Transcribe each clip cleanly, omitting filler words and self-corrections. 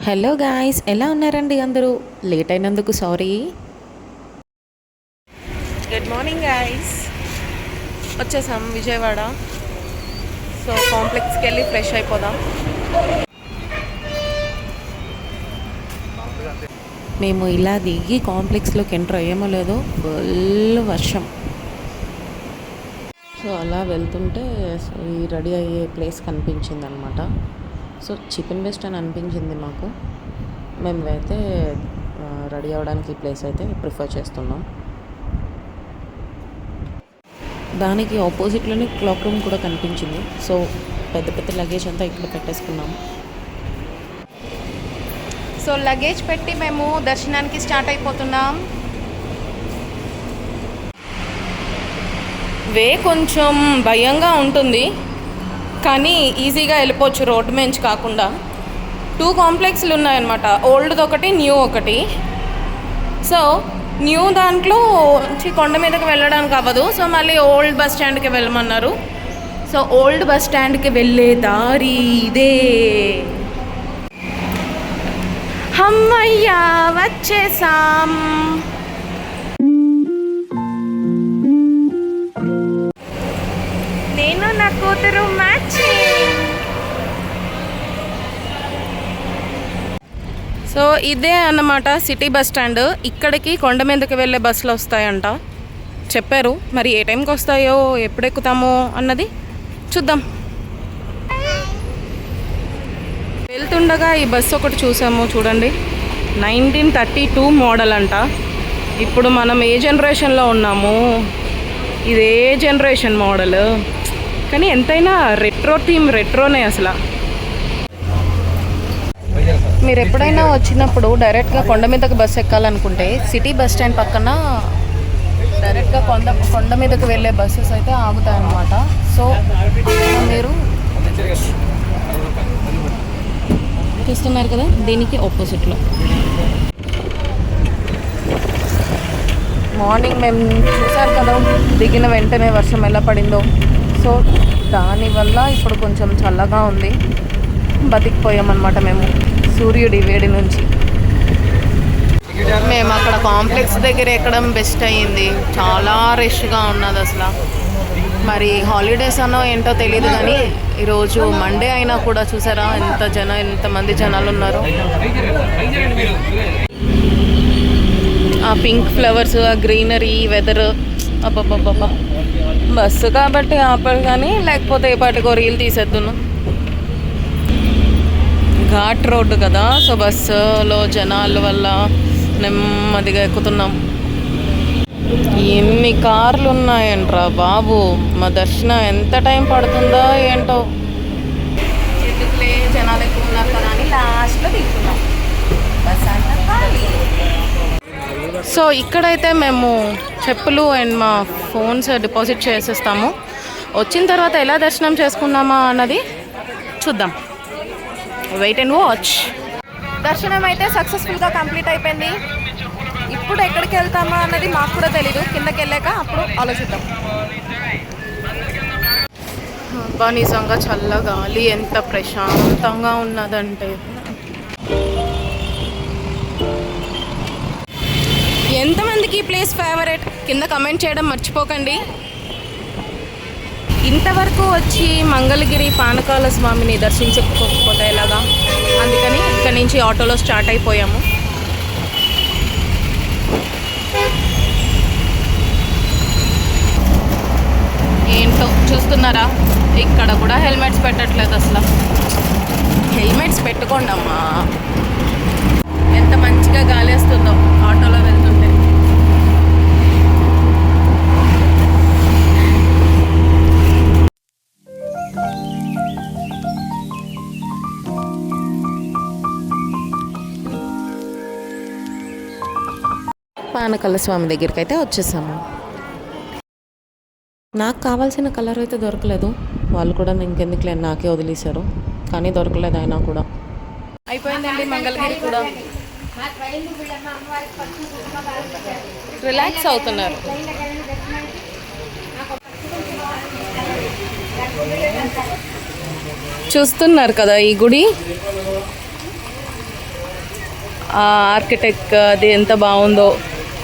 Hello guys, ఎలా ఉన్నారండి అందరూ? లేట్ అయినందుకు సారీ. Good morning guys. వచ్చేసాం విజయవాడ. సో కాంప్లెక్స్కి వెళ్ళి ఫ్రెష్ అయిపోదాం. మేము ఇలా దిగి కాంప్లెక్స్లోకి ఎంటర్ అయ్యేమో లేదో ఫుల్ వర్షం. సో అలా వెళ్తుంటే ఈ రెడీ అయ్యే ప్లేస్ కనిపించింది అనమాట. సో చీప్ అండ్ బెస్ట్ అని అనిపించింది మాకు. మేము అయితే రెడీ అవ్వడానికి ఈ ప్లేస్ అయితే ప్రిఫర్ చేస్తున్నాం. దానికి ఆపోజిట్లోనే క్లాక్ రూమ్ కూడా కనిపించింది. సో పెద్ద పెద్ద లగేజ్ అంతా ఇక్కడ పెట్టేసుకున్నాము. సో లగేజ్ పెట్టి మేము దర్శనానికి స్టార్ట్ అయిపోతున్నాం. వే కొంచెం భయంగా ఉంటుంది, కానీ ఈజీగా వెళ్ళిపోవచ్చు రోడ్డు నుంచి కాకుండా. 2 కాంప్లెక్స్లు ఉన్నాయన్నమాట, ఓల్డ్ది ఒకటి, న్యూ ఒకటి. సో న్యూ దాంట్లో కొండ మీదకి వెళ్ళడానికి అవ్వదు. సో మళ్ళీ ఓల్డ్ బస్ స్టాండ్కి వెళ్ళమన్నారు. సో ఓల్డ్ బస్ స్టాండ్కి వెళ్ళే దారి ఇదే. అమ్మయ్యా వచ్చేసాం. నేను నా కూతురు మ్యాచింగ్. సో ఇదే అన్నమాట సిటీ బస్ స్టాండ్. ఇక్కడికి కొండ మీదకి వెళ్ళే బస్సులు వస్తాయంట చెప్పారు. మరి ఏ టైంకి వస్తాయో, ఎప్పుడు ఎక్కుతామో అన్నది చూద్దాం. వెళ్తుండగా ఈ బస్సు ఒకటి చూసాము, చూడండి. 1932 మోడల్ అంట. ఇప్పుడు మనం ఏ జనరేషన్లో ఉన్నాము, ఇదే జనరేషన్ మోడల్. కానీ ఎంతైనా రెట్రో థీమ్, రెట్రోనే అసలు. మీరు ఎప్పుడైనా వచ్చినప్పుడు డైరెక్ట్గా కొండ మీదకి బస్సు ఎక్కాలనుకుంటే సిటీ బస్ స్టాండ్ పక్కన డైరెక్ట్గా కొండ మీదకి వెళ్ళే బస్సెస్ అయితే ఆగుతాయన్నమాట. సో మీరు చూస్తున్నారు కదా, దీనికి ఆపోజిట్లో. మార్నింగ్ మేము చూసారు కదా, దిగిన వెంటనే వర్షం ఎలా పడిందో. సో దానివల్ల ఇప్పుడు కొంచెం చల్లగా ఉంది. బతికిపోయామన్నమాట మేము సూర్యుడి వేడి నుంచి. మేము అక్కడ కాంప్లెక్స్ దగ్గర ఎక్కడం బెస్ట్ అయ్యింది. చాలా రష్గా ఉన్నది అసలు. మరి హాలిడేస్ అనో ఏంటో తెలియదు, కానీ ఈరోజు మండే అయినా కూడా చూసారా ఎంతమంది జనాలు ఉన్నారు. ఆ పింక్ ఫ్లవర్స్, ఆ గ్రీనరీ, వెదర్, అబ్బబ్బబ్బబ్బా. బస్సు కాబట్టి ఆపరు, కానీ లేకపోతే ఏ పాటికో రీల్ తీసేద్దును. ఘాట్ రోడ్డు కదా, సో బస్సులో జనాల వల్ల నెమ్మదిగా ఎక్కుతున్నాం. ఎన్ని కార్లు ఉన్నాయంట్రా బాబు. మా దర్శనం ఎంత టైం పడుతుందో ఏంటో. ఎందుకులే జనాలు ఎక్కువ ఉన్నారు కదా అని లాస్ట్లో దిగుతున్నాం. బస్ అంతా ఖాళీ. సో ఇక్కడైతే మేము చెప్పులు అండ్ మా ఫోన్స్ డిపాజిట్ చేసేస్తాము. వచ్చిన తర్వాత ఎలా దర్శనం చేసుకున్నామా అన్నది చూద్దాం. Wait and watch. దర్శనం అయితే సక్సెస్ఫుల్గా కంప్లీట్ అయిపోయింది. ఇప్పుడు ఎక్కడికి వెళ్తామా అన్నది మాకు కూడా తెలీదు. కిందకి వెళ్ళాక అప్పుడు ఆలోచిద్దాం. అబ్బా, నిజంగా చల్లగాలి ఎంత ప్రశాంతంగా ఉన్నదంటే. ఎంతమందికి ఈ ప్లేస్ ఫేవరెట్ కింద కమెంట్ చేయడం మర్చిపోకండి. ఇంతవరకు వచ్చి మంగళగిరి పానకాల స్వామిని దర్శించకపోతే ఎలాగా, అందుకని ఇక్కడి నుంచి ఆటోలో స్టార్ట్ అయిపోయాము. ఏంటో చూస్తున్నారా, ఇక్కడ కూడా హెల్మెట్స్ పెట్టట్లేదు అసలు. హెల్మెట్స్ పెట్టుకోండి అమ్మా. ఎంత మంచిగా గాలేస్తుందో ఆటోలో వెళ్తుంటే. పానకాల స్వామి దగ్గరికి అయితే వచ్చేసాము. నాకు కావాల్సిన కలర్ అయితే దొరకలేదు. వాళ్ళు కూడా ఇంకెందుకులే నాకే వదిలేశారు, కానీ దొరకలేదు. అయినా కూడా అయిపోయిందండి మంగళగిరి కూడా. రిలాక్స్ అవుతున్నారు. చూస్తున్నారు కదా ఈ గుడి. ఆర్కిటెక్ట్ అది ఎంత బాగుందో.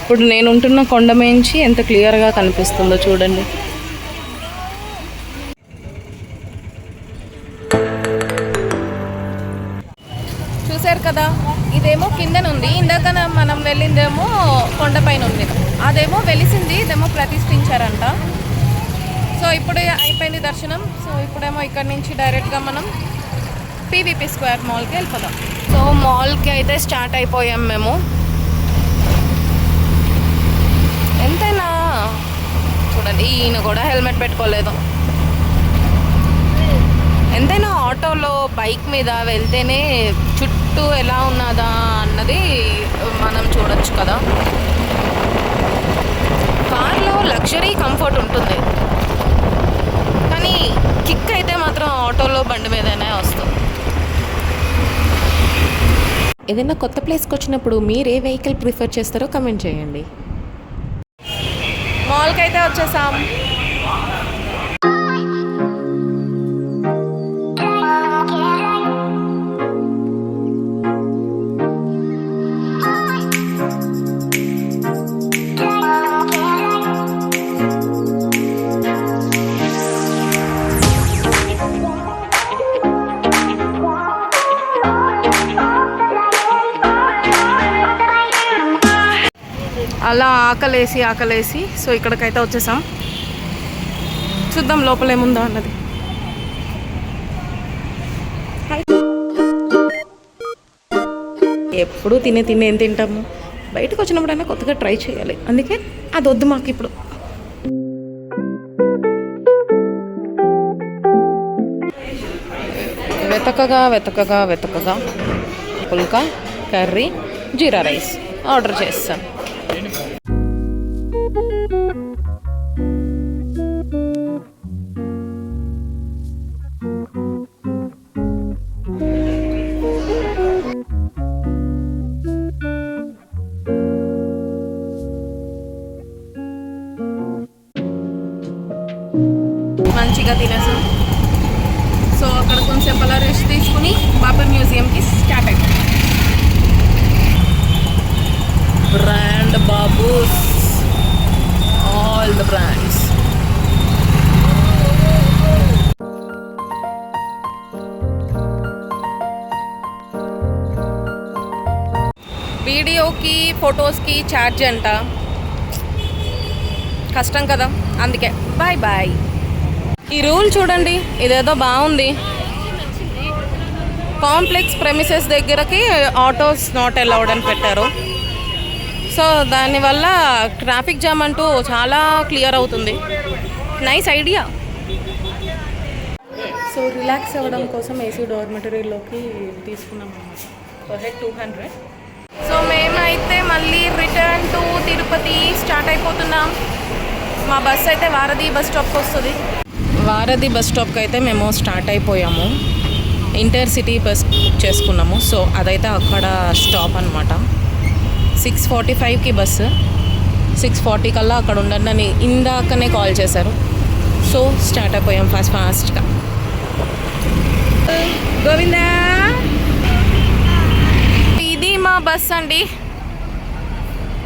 ఇప్పుడు నేను ఉంటున్న కొండ మించి ఎంత క్లియర్గా కనిపిస్తుందో చూడండి. చూసారు కదా, ఇదేమో కిందనుంది, ఇందాక మనం వెళ్ళిందేమో కొండపైన ఉంది. అదేమో వెలిసింది, ఇదేమో ప్రతిష్ఠించారంట. సో ఇప్పుడు అయిపోయింది దర్శనం. సో ఇప్పుడేమో ఇక్కడ నుంచి డైరెక్ట్గా మనం పీవీపీ స్క్వేర్ మాల్కి వెళ్ళిపోదాం. సో మాల్కి అయితే స్టార్ట్ అయిపోయాం మేము. ఎంతైనా చూడండి, ఈయన కూడా హెల్మెట్ పెట్టుకోలేదు. ఎంతైనా ఆటోలో బైక్ మీద వెళ్తేనే చుట్టూ ఎలా ఉన్నదా అన్నది మనం చూడొచ్చు కదా. కార్లో లగ్జరీ కంఫర్ట్ ఉంటుంది, కానీ కిక్ అయితే మాత్రం ఆటోలో బండి మీదనే వస్తుంది. ఏదైనా కొత్త ప్లేస్కి వచ్చినప్పుడు మీరు ఏ వెహికల్ ప్రిఫర్ చేస్తారో కమెంట్ చేయండి. మాల్కి అయితే వచ్చేసాం. అలా ఆకలేసి సో ఇక్కడికైతే వచ్చేసాం. చూద్దాం లోపల ఏముందో అన్నది. ఎప్పుడు తినే ఏం తింటాము, బయటకు వచ్చినప్పుడైనా కొత్తగా ట్రై చేయాలి. అందుకే అది వద్దు మాకు ఇప్పుడు. వెతకగా pulka curry jeera rice order చేస్తాం. మంచిగా తినేసాం. సో అక్కడ కొంచెం అలా రెస్ట్ తీసుకుని బాబర్ మ్యూజియంకి స్టార్ట్ అయ్యాం. బ్రాండ్ బాబూస్, ఆల్ ద బ్రాండ్స్. వీడియోకి ఫొటోస్కి ఛార్జ్ అంట, కష్టం కదా, అందుకే బాయ్ బాయ్. ఈ రూల్ చూడండి, ఇదేదో బాగుంది. కాంప్లెక్స్ ప్రెమిసెస్ దగ్గరకి ఆటోస్ నాట్ అలౌడ్ అని పెట్టారు. సో దానివల్ల ట్రాఫిక్ జామ్ అంటూ చాలా క్లియర్ అవుతుంది. Nice idea. సో రిలాక్స్ అవ్వడం కోసం ఏసీ డార్మెటరీలోకి తీసుకున్నాం అన్నమాట. Per head 200. సో మేమైతే మళ్ళీ రిటర్న్ టు తిరుపతి స్టార్ట్ అయిపోతున్నాం. మా బస్ అయితే వారధి బస్ స్టాప్కి వస్తుంది. వారధి బస్ స్టాప్కి అయితే మేము స్టార్ట్ అయిపోయాము. ఇంటర్సిటీ బస్ బుక్ చేసుకున్నాము. సో అదైతే అక్కడ స్టాప్ అనమాట. 6:45కి బస్సు, 6:40 కల్లా అక్కడ ఉండండి అని ఇందాకనే కాల్ చేశారు. సో స్టార్ట్ అయిపోయాం ఫాస్ట్గా. గోవిందా, ఇది మా బస్ అండి.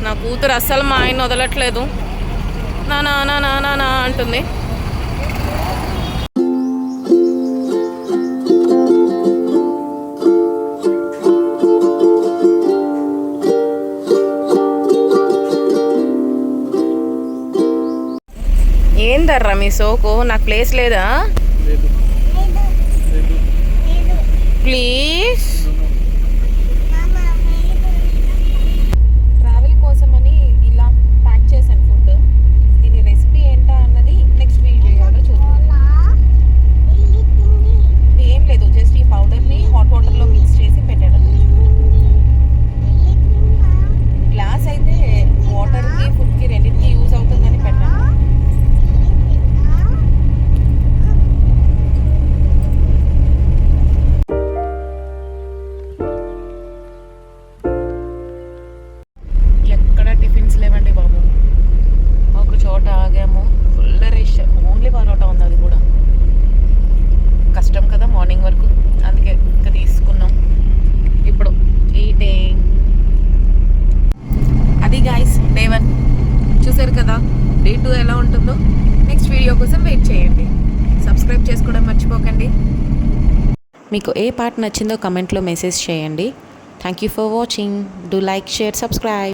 నా కూతురు అస్సలు మా ఆయన వదలట్లేదు, నా నా నా నా నా నా అంటుంది. ఏందర్రా మీ సోకు, నాకు ప్లేస్ లేదా? ప్లీజ్. ట్రావెల్ కోసమని ఇలా ప్యాక్ చేశాను ఫుడ్. దీని రెసిపీ ఏంటా అన్నది నెక్స్ట్ వీడియోలో చూద్దాం. ఏం లేదు, జస్ట్ ఈ పౌడర్ని హాట్ వాటర్లో మిక్స్ చేసి పెట్టాను. గ్లాస్ అయితే వాటర్కి ఫుడ్కి రెండింటికి యూజ్ అవుతుందని పెట్టాను. డే 1 చూసారు కదా. డే 2 ఎలా ఉంటుందో నెక్స్ట్ వీడియో కోసం వెయిట్ చేయండి. సబ్స్క్రైబ్ చేసుకోవడం మర్చిపోకండి. మీకు ఏ పార్ట్ నచ్చిందో కమెంట్లో మెసేజ్ చేయండి. Thank you for watching. Do like, share, subscribe.